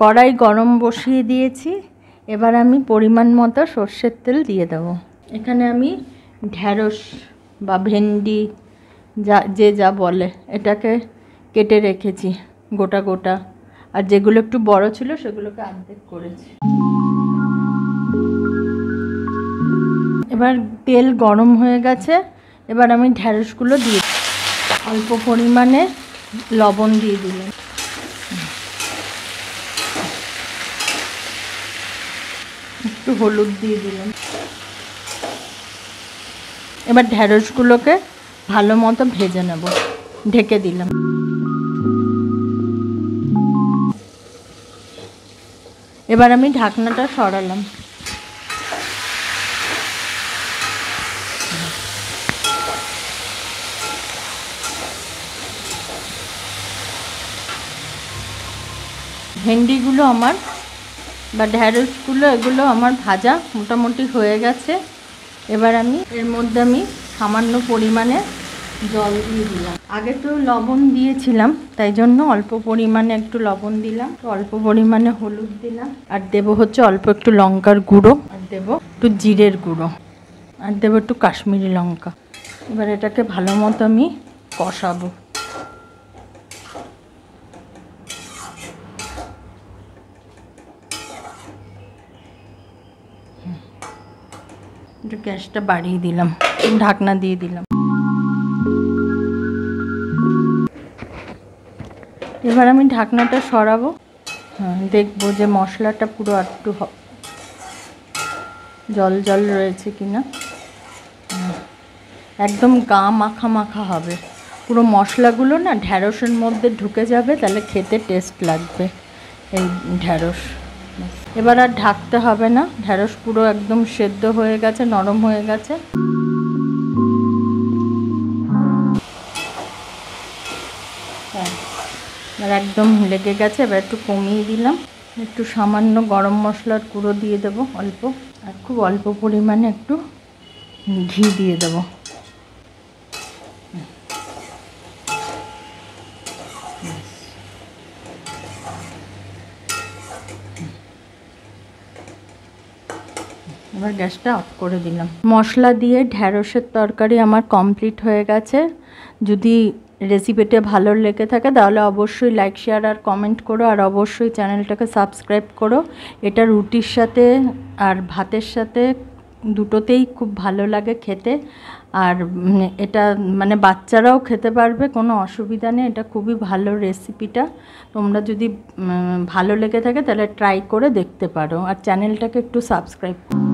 কড়াই গরম বসিয়ে দিয়েছি। এবার আমি পরিমাণ মতো সর্ষের তেল দিয়ে দেবো। এখানে আমি ঢ্যাঁড়স বা ভেন্ডি যা বলে এটাকে কেটে রেখেছি গোটা গোটা, আর যেগুলো একটু বড় ছিল সেগুলোকে অর্ধেক করেছি। এবার তেল গরম হয়ে গেছে, এবার আমি ঢ্যাঁড়সগুলো দিয়ে অল্প পরিমাণে লবণ দিয়ে দিলাম, একটু হলুদ দিয়ে দিলাম। এবার ঢ্যাঁড়সগুলোকে ভালো মতো ভেজে নেব, ঢেকে দিলাম। এবার আমি ঢাকনাটা সরালাম। ভেন্ডিগুলো আমার বা ঢ্যাঁড়সগুলো এগুলো আমার ভাজা মোটামুটি হয়ে গেছে। এবার আমি এর মধ্যে সামান্য পরিমাণে জল দিয়ে দিলাম। আগে তো লবণ দিয়েছিলাম, তাই জন্য অল্প পরিমাণে একটু লবণ দিলাম, অল্প পরিমাণে হলুদ দিলাম, আর দেবো হচ্ছে অল্প একটু লঙ্কার গুঁড়ো, আর দেবো একটু জিরের গুঁড়ো, আর দেবো একটু কাশ্মীরি লঙ্কা। এবার এটাকে ভালো মতো আমি কষাবো। গ্যাসটা বাড়িয়ে দিলাম, ঢাকনা দিয়ে দিলাম। এবার আমি ঢাকনাটা সরাবো। দেখবো যে মশলাটা পুরো একটু জল জল রয়েছে কিনা। একদম গা মাখা মাখা হবে, পুরো মশলাগুলো না ঢ্যাঁড়সের মধ্যে ঢুকে যাবে, তাহলে খেতে টেস্ট লাগবে এই ঢ্যাঁড়স। এবার আর ঢাকতে হবে না, ঢ্যাঁড়স পুরো একদম সেদ্ধ হয়ে গেছে, নরম হয়ে গেছে। এবার একদম লেগে গেছে। এবার একটু কমিয়ে দিলাম, একটু সামান্য গরম মশলার গুঁড়ো দিয়ে দেবো অল্প, আর খুব অল্প পরিমাণে একটু ঘি দিয়ে দেবো। এবার গ্যাসটা অফ করে দিলাম। মশলা দিয়ে ঢ্যাঁড়সের তরকারি আমার কমপ্লিট হয়ে গেছে। যদি রেসিপিটা ভালো লেগে থাকে তাহলে অবশ্যই লাইক, শেয়ার আর কমেন্ট করো, আর অবশ্যই চ্যানেলটাকে সাবস্ক্রাইব করো। এটা রুটির সাথে আর ভাতের সাথে দুটোতেই খুব ভালো লাগে খেতে, আর এটা মানে বাচ্চারাও খেতে পারবে, কোনো অসুবিধা নেই। এটা খুবই ভালো রেসিপিটা। তোমরা যদি ভালো লেগে থাকে তাহলে ট্রাই করে দেখতে পারো, আর চ্যানেলটাকে একটু সাবস্ক্রাইব করো।